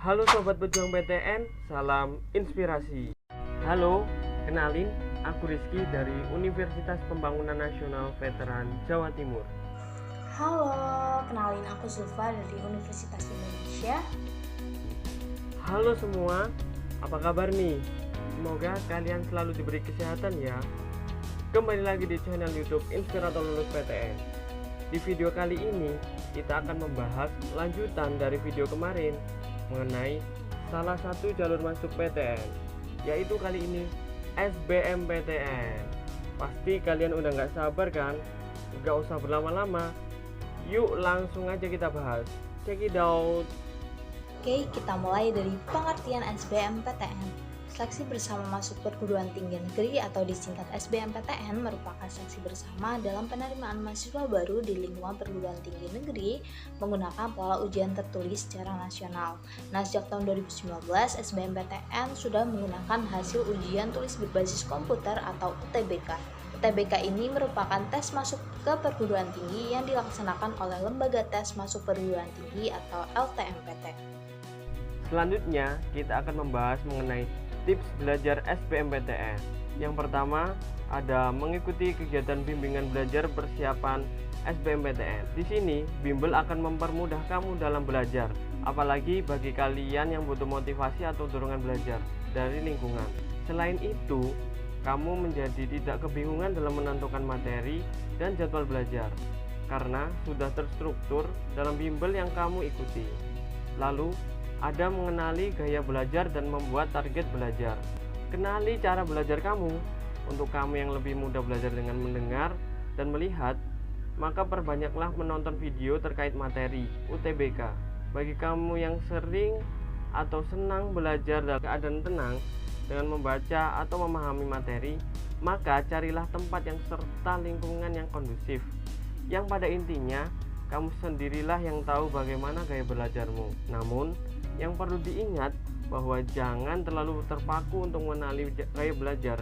Halo Sobat Pejuang PTN, salam inspirasi. Halo, kenalin, aku Rizky dari Universitas Pembangunan Nasional Veteran Jawa Timur. Halo, kenalin aku Zulfa dari Universitas Indonesia. Halo semua, apa kabar nih? Semoga kalian selalu diberi kesehatan ya. Kembali lagi di channel YouTube Inspirator Lulus PTN. Di video kali ini, kita akan membahas lanjutan dari video kemarin mengenai salah satu jalur masuk PTN, yaitu kali ini SBMPTN. Pasti kalian udah gak sabar kan? Gak usah berlama-lama, yuk langsung aja kita bahas. Check it out. Oke, kita mulai dari pengertian SBMPTN. Seleksi bersama masuk perguruan tinggi negeri atau disingkat SBMPTN merupakan seleksi bersama dalam penerimaan mahasiswa baru di lingkungan perguruan tinggi negeri menggunakan pola ujian tertulis secara nasional. Nah, sejak tahun 2019, SBMPTN sudah menggunakan hasil ujian tulis berbasis komputer atau UTBK. UTBK ini merupakan tes masuk ke perguruan tinggi yang dilaksanakan oleh Lembaga Tes Masuk Perguruan Tinggi atau LTMPT. Selanjutnya, kita akan membahas mengenai tips belajar SBMPTN. Yang pertama, ada mengikuti kegiatan bimbingan belajar persiapan SBMPTN. Di sini, bimbel akan mempermudah kamu dalam belajar, apalagi bagi kalian yang butuh motivasi atau dorongan belajar dari lingkungan. Selain itu, kamu menjadi tidak kebingungan dalam menentukan materi dan jadwal belajar, karena sudah terstruktur dalam bimbel yang kamu ikuti. Lalu, ada mengenali gaya belajar dan membuat target belajar. Kenali cara belajar kamu. Untuk kamu yang lebih mudah belajar dengan mendengar dan melihat, maka perbanyaklah menonton video terkait materi UTBK. Bagi kamu yang sering atau senang belajar dalam keadaan tenang dengan membaca atau memahami materi, maka carilah tempat yang serta lingkungan yang kondusif, yang pada intinya kamu sendirilah yang tahu bagaimana gaya belajarmu. Namun, yang perlu diingat bahwa jangan terlalu terpaku untuk mengenali gaya belajar,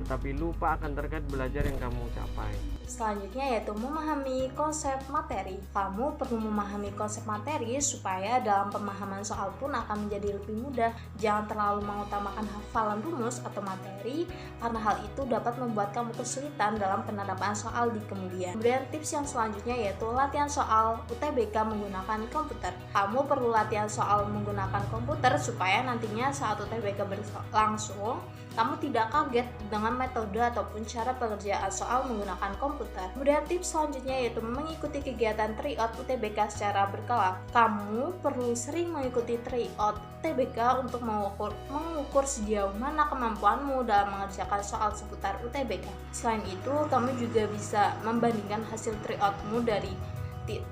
tetapi lupa akan target belajar yang kamu capai. Selanjutnya yaitu memahami konsep materi. Kamu perlu memahami konsep materi supaya dalam pemahaman soal pun akan menjadi lebih mudah. Jangan terlalu mengutamakan hafalan rumus atau materi, karena hal itu dapat membuat kamu kesulitan dalam penerapan soal di kemudian. Kemudian tips yang selanjutnya yaitu latihan soal UTBK menggunakan komputer. Kamu perlu latihan soal menggunakan komputer supaya nantinya saat UTBK berlangsung, kamu tidak kaget dengan metode ataupun cara pengerjaan soal menggunakan komputer. Kemudian tips selanjutnya yaitu mengikuti kegiatan tryout UTBK secara berkala. Kamu perlu sering mengikuti tryout UTBK untuk mengukur sejauh mana kemampuanmu dalam mengerjakan soal seputar UTBK. Selain itu, kamu juga bisa membandingkan hasil tryoutmu dari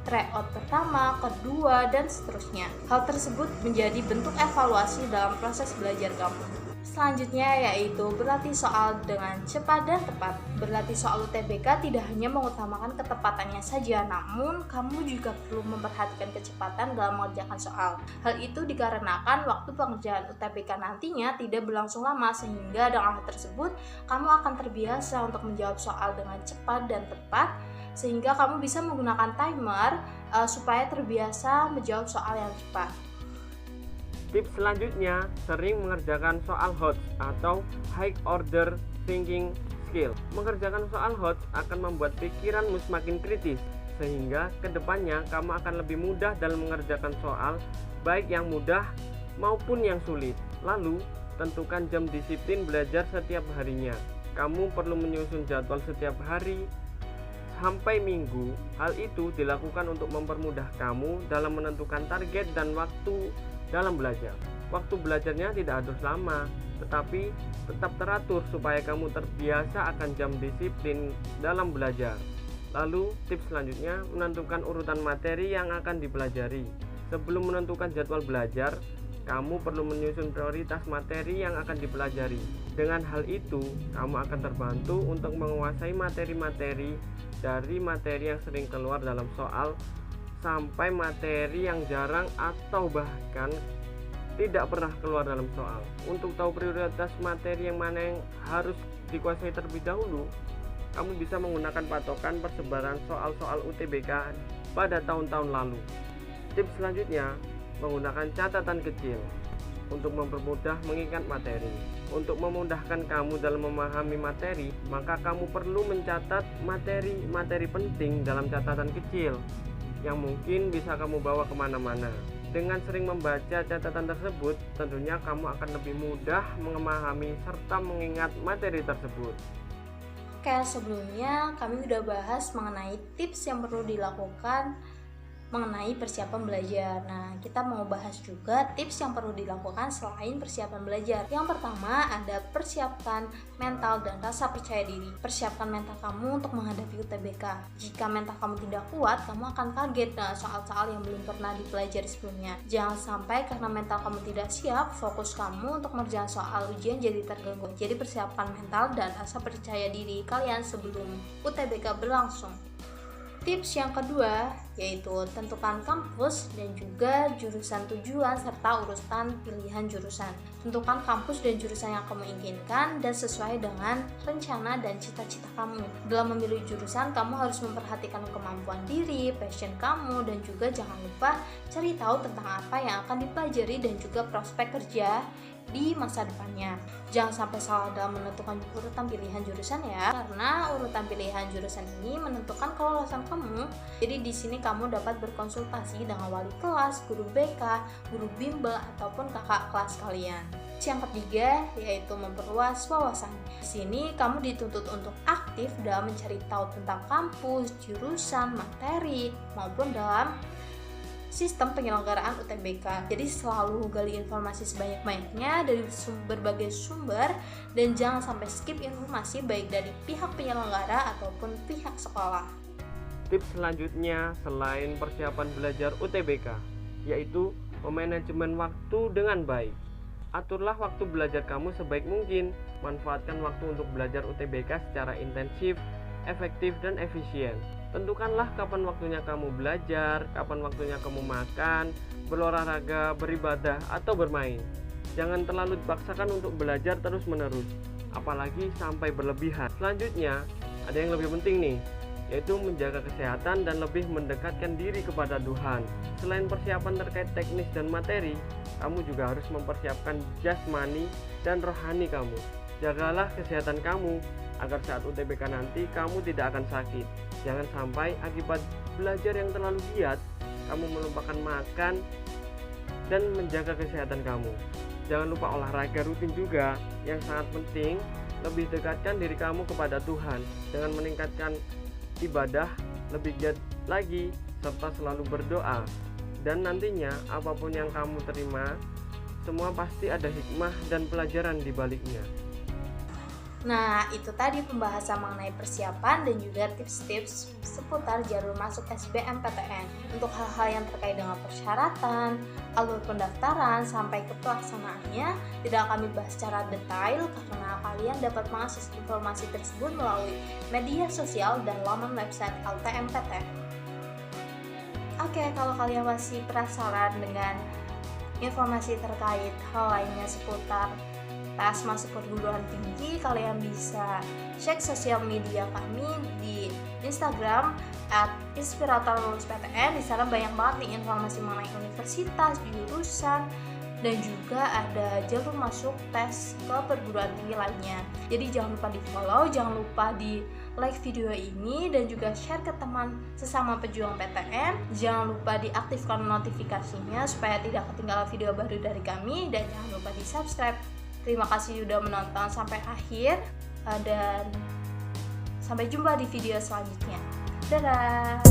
tryout pertama, kedua, dan seterusnya. Hal tersebut menjadi bentuk evaluasi dalam proses belajar kamu. Selanjutnya yaitu berlatih soal dengan cepat dan tepat. Berlatih soal UTBK tidak hanya mengutamakan ketepatannya saja, namun kamu juga perlu memperhatikan kecepatan dalam mengerjakan soal. Hal itu dikarenakan waktu pengerjaan UTBK nantinya tidak berlangsung lama, sehingga dengan hal tersebut kamu akan terbiasa untuk menjawab soal dengan cepat dan tepat, sehingga kamu bisa menggunakan timer supaya terbiasa menjawab soal yang cepat. Tips selanjutnya, sering mengerjakan soal HOTS atau High Order Thinking Skill. Mengerjakan soal HOTS akan membuat pikiranmu semakin kritis, sehingga kedepannya kamu akan lebih mudah dalam mengerjakan soal, baik yang mudah maupun yang sulit. Lalu, tentukan jam disiplin belajar setiap harinya. Kamu perlu menyusun jadwal setiap hari sampai minggu. Hal itu dilakukan untuk mempermudah kamu dalam menentukan target dan waktu dalam belajar. Waktu belajarnya tidak harus lama, tetapi tetap teratur supaya kamu terbiasa akan jam disiplin dalam belajar. Lalu, tips selanjutnya, menentukan urutan materi yang akan dipelajari. Sebelum menentukan jadwal belajar, kamu perlu menyusun prioritas materi yang akan dipelajari. Dengan hal itu, kamu akan terbantu untuk menguasai materi-materi dari materi yang sering keluar dalam soal sampai materi yang jarang atau bahkan tidak pernah keluar dalam soal. Untuk tahu prioritas materi yang mana yang harus dikuasai terlebih dahulu, kamu bisa menggunakan patokan persebaran soal-soal UTBK pada tahun-tahun lalu. Tips selanjutnya, menggunakan catatan kecil untuk mempermudah mengingat materi. Untuk memudahkan kamu dalam memahami materi, maka kamu perlu mencatat materi-materi penting dalam catatan kecil yang mungkin bisa kamu bawa kemana-mana. Dengan sering membaca catatan tersebut, tentunya kamu akan lebih mudah memahami serta mengingat materi tersebut. Oke, sebelumnya kami udah bahas mengenai tips yang perlu dilakukan mengenai persiapan belajar. Nah, kita mau bahas juga tips yang perlu dilakukan selain persiapan belajar. Yang pertama ada persiapkan mental dan rasa percaya diri. Persiapkan mental kamu untuk menghadapi UTBK. Jika mental kamu tidak kuat, kamu akan kaget dengan soal-soal yang belum pernah dipelajari sebelumnya. Jangan sampai karena mental kamu tidak siap, fokus kamu untuk mengerjakan soal ujian jadi terganggu. Jadi persiapkan mental dan rasa percaya diri kalian sebelum UTBK berlangsung. Tips yang kedua yaitu tentukan kampus dan juga jurusan tujuan serta urutan pilihan jurusan. Tentukan kampus dan jurusan yang kamu inginkan dan sesuai dengan rencana dan cita-cita kamu. Dalam memilih jurusan, kamu harus memperhatikan kemampuan diri, passion kamu, dan juga jangan lupa cari tahu tentang apa yang akan dipelajari dan juga prospek kerja di masa depannya. Jangan sampai salah dalam menentukan urutan pilihan jurusan ya, karena urutan pilihan jurusan ini menentukan kelolosan kamu. Jadi di sini kamu dapat berkonsultasi dengan wali kelas, guru BK, guru bimbel ataupun kakak kelas kalian. Yang ketiga yaitu memperluas wawasan. Di sini kamu dituntut untuk aktif dalam mencari tahu tentang kampus, jurusan, materi maupun dalam sistem penyelenggaraan UTBK. Jadi selalu gali informasi sebanyak-banyaknya dari berbagai sumber dan jangan sampai skip informasi baik dari pihak penyelenggara ataupun pihak sekolah. Tips selanjutnya selain persiapan belajar UTBK yaitu memanajemen waktu dengan baik. Aturlah waktu belajar kamu sebaik mungkin. Manfaatkan waktu untuk belajar UTBK secara intensif, efektif, dan efisien. Tentukanlah kapan waktunya kamu belajar, kapan waktunya kamu makan, berolahraga, beribadah, atau bermain. Jangan terlalu dipaksakan untuk belajar terus-menerus, apalagi sampai berlebihan. Selanjutnya, ada yang lebih penting nih, yaitu menjaga kesehatan dan lebih mendekatkan diri kepada Tuhan. Selain persiapan terkait teknis dan materi, kamu juga harus mempersiapkan jasmani dan rohani kamu. Jagalah kesehatan kamu, agar saat UTBK nanti kamu tidak akan sakit. Jangan sampai akibat belajar yang terlalu giat, kamu melupakan makan dan menjaga kesehatan kamu. Jangan lupa olahraga rutin juga, yang sangat penting. Lebih dekatkan diri kamu kepada Tuhan dengan meningkatkan ibadah lebih giat lagi, serta selalu berdoa. Dan nantinya apapun yang kamu terima, semua pasti ada hikmah dan pelajaran di baliknya. Nah, itu tadi pembahasan mengenai persiapan dan juga tips-tips seputar jalur masuk SBMPTN. Untuk hal-hal yang terkait dengan persyaratan, alur pendaftaran, sampai ke pelaksanaannya, tidak kami bahas secara detail karena kalian dapat mengakses informasi tersebut melalui media sosial dan laman website LTMPTN. Oke, kalau kalian masih penasaran dengan informasi terkait hal lainnya seputar tes masuk perguruan tinggi, kalian bisa cek sosial media kami di Instagram @inspiratorlulusptn. Di sana banyak banget nih informasi mengenai universitas, jurusan, dan juga ada jalur masuk tes ke perguruan tinggi lainnya. Jadi jangan lupa di follow, jangan lupa di like video ini dan juga share ke teman sesama pejuang PTN. Jangan lupa diaktifkan notifikasinya supaya tidak ketinggalan video baru dari kami, dan jangan lupa di subscribe. Terima kasih sudah menonton sampai akhir dan sampai jumpa di video selanjutnya. Dadah.